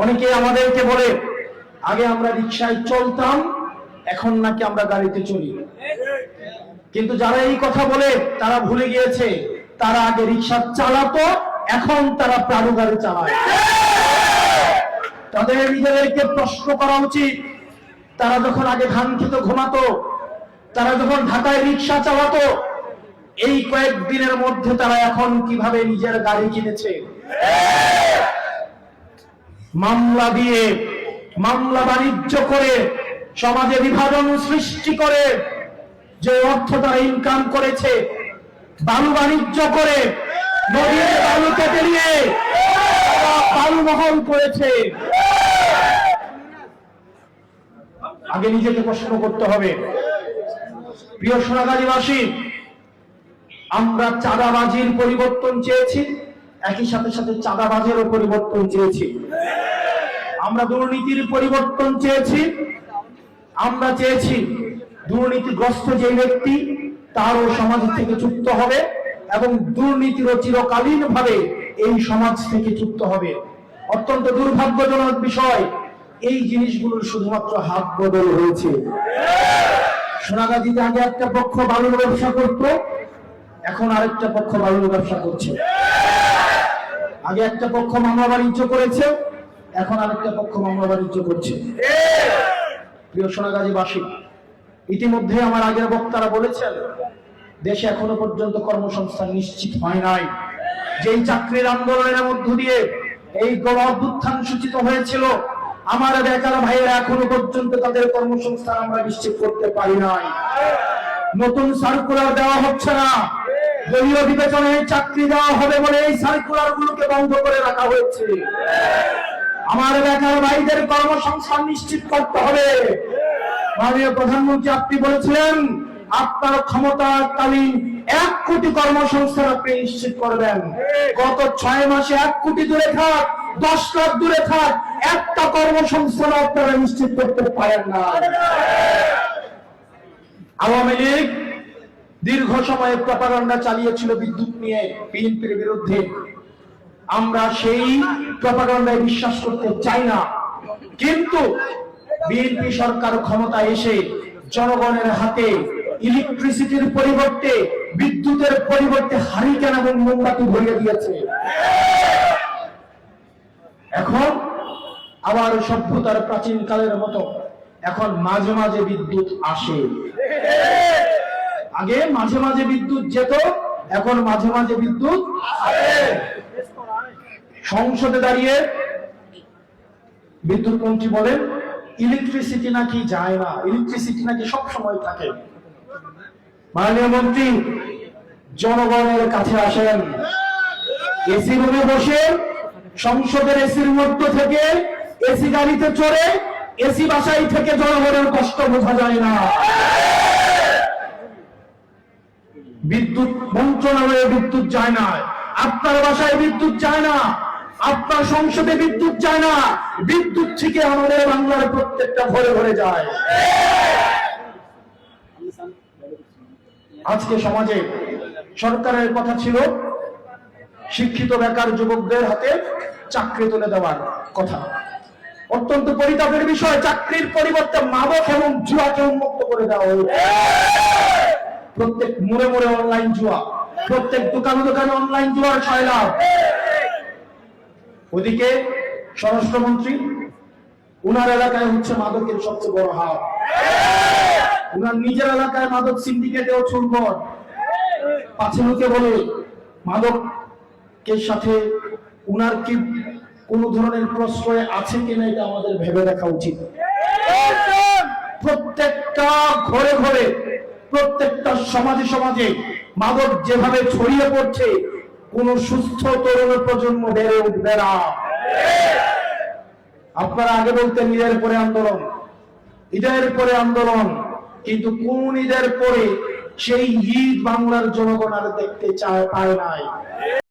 অনেকে আমাদেরকে বলে আগে আমরা রিকশায় চলতাম, এখন নাকি আমরা গাড়িতে চলি। কিন্তু যারা এই কথা বলে তারা ভুলে গিয়েছে তারা আগে রিকশা চালাতো, এখন তারা প্রাণু গাড়ি চালায়। তাদের নিজেদেরকে প্রশ্ন করা উচিত, তারা যখন আগে ধান খেতে ঘুমাতো, তারা যখন ঢাকায় রিকশা চালাতো, এই কয়েকদিনের মধ্যে তারা এখন কিভাবে নিজের গাড়ি কিনেছে। মামলা দিয়ে, মামলা বাণিজ্য করে, সমাজে বিভাজন সৃষ্টি করে যে অর্থ তারা ইনকাম করেছে, বালু বাণিজ্য করে নদীর বালু কেটে নিয়ে বালু বহন করেছে। আগে নিজেকে প্রশ্ন করতে হবে। প্রিয় সোনাগাজীবাসী, আমরা চাঁদাবাজির পরিবর্তন চেয়েছি, একই সাথে সাথে চাঁদাবাজেরও পরিবর্তন চেয়েছি। আমরা দুর্নীতির পরিবর্তন চেয়েছি, আমরা চেয়েছি দুর্নীতিগ্রস্ত যে ব্যক্তি তারও সমাজ থেকে চুক্ত হবে এবং দুর্নীতিরও চিরকালীন ভাবে এই সমাজ থেকে চুক্ত হবে। অত্যন্ত দুর্ভাগ্যজনক বিষয়, এই জিনিসগুলোর শুধুমাত্র হাত বদল হয়েছে। সোনাগাজীতে আগে একটা পক্ষ বালুর ব্যবসা করত, এখন আরেকটা পক্ষ বালুর ব্যবসা করছে। আগে একটা পক্ষ মামলা বাণিজ্য করেছে, এখন আরেকটা পক্ষ মামলা বাণিজ্য করছে। প্রিয় সোনাগাজীবাসী, ইতিমধ্যে আমার আগের বক্তারা বলেছেন দেশে এখনো পর্যন্ত কর্মসংস্থান নিশ্চিত হয় নাই। যেই চাকরির আন্দোলনের মধ্য দিয়ে এই গণ অভ্যুত্থান সূচিত হয়েছিল, আমার বেকার ভাইয়েরা এখনো পর্যন্ত তাদের কর্মসংস্থান আমরা নিশ্চিত করতে পারি নাই। নতুন সার্কুলার দেওয়া হচ্ছে না, দলীয় বিবেচনায় চাকরি দেওয়া হবে বলে এই সার্কুলার গুলোকে বন্ধ করে রাখা হয়েছে। আমার বেকার ভাইদের কর্মসংস্থান নিশ্চিত করতে হবে। মাননীয় প্রধানমন্ত্রী আপনি বলেছিলেন আপনার ক্ষমতাকালীন 1 কোটি কর্মসংস্থান আপনি নিশ্চিত করবেন। গত 6 মাসে 1 কোটি দূরে থাক, 10 লাখ দূরে থাক, একটা কর্মসংস্থান আপনারা নিশ্চিত করতে পারেন না। আওয়ামী লীগ দীর্ঘ সময় প্রপাগান্ডা চালিয়েছিল বিদ্যুৎ নিয়ে বিএনপির বিরুদ্ধে। আমরা সেই প্রপাগান্ডায় বিশ্বাস করতে চাই না, কিন্তু বিএনপি সরকার ক্ষমতায় এসে জনগণের হাতে ইলেকট্রিসিটির পরিবর্তে, বিদ্যুতের পরিবর্তে হারিকেন এবং মোমবাতি ধরিয়ে দিয়েছে। এখন আবার সভ্যতার প্রাচীন কালের মতো এখন মাঝে মাঝে বিদ্যুৎ আসে। আগে মাঝে মাঝে বিদ্যুৎ যেত, এখন মাঝে মাঝে বিদ্যুৎ আসে। সংসদে দাঁড়িয়ে বিদ্যুৎ মন্ত্রী বলেন ইলেকট্রিসিটি নাকি যায় না, ইলেকট্রিসিটি নাকি সব সময় থাকে। মাননীয় মন্ত্রী, জনগণের কাছে আসেন, এসি রুমে বসে সংসদের এসির মধ্য থেকে এসি গাড়িতে চড়ে এসি বাসায় থেকে জনগণের কষ্ট বোঝা যায় না। বিদ্যুৎ মন্ত্রণালয়ে বিদ্যুৎ যায় না, আপনার বাসায় বিদ্যুৎ যায় না, আপনার সংসদে বিদ্যুৎ যায় না, বিদ্যুৎ থেকে আমাদের বাংলার প্রত্যেকটা ঘরে ঘরে যায়। আজকে সমাজে সরকারের কথা ছিল শিক্ষিত বেকার যুবকদের হাতে চাকরি তুলে দেওয়ার কথা। অত্যন্ত পরিতাপের বিষয়, চাকরির পরিবর্তে মাদক এবং জুয়াকে উন্মুক্ত করে দেওয়া হয়েছে। প্রত্যেক মোড়ে মোড়ে অনলাইন জুয়া, প্রত্যেক দোকানে দোকানে অনলাইন জুয়ার সয়লাভ। ওদিকে স্বরাষ্ট্রমন্ত্রী, উনার এলাকায় হচ্ছে মাদকের সবচেয়ে বড় হাব, উনার নিজের এলাকায় মাদক সিন্ডিকেটেও চুরমর। পাছে লোকে বলে মাদকের সাথে উনার কি কোন ধরনের প্রশ্রয় আছে কিনা এটা আমাদের ভেবে দেখা উচিত। প্রত্যেকটা ঘরে ঘরে, প্রত্যেকটা সমাজে সমাজে মাদক যেভাবে ছড়িয়ে পড়ছে, কোন সুস্থ তরুণ প্রজন্ম বেড়ে উঠবে না। আপনারা আগে বলতেন ঈদের পরে আন্দোলন, ঈদের পরে আন্দোলন, কিন্তু কোন ঈদের পরে সেই ঈদ বাংলার জনগণ আর দেখতে পায় নাই।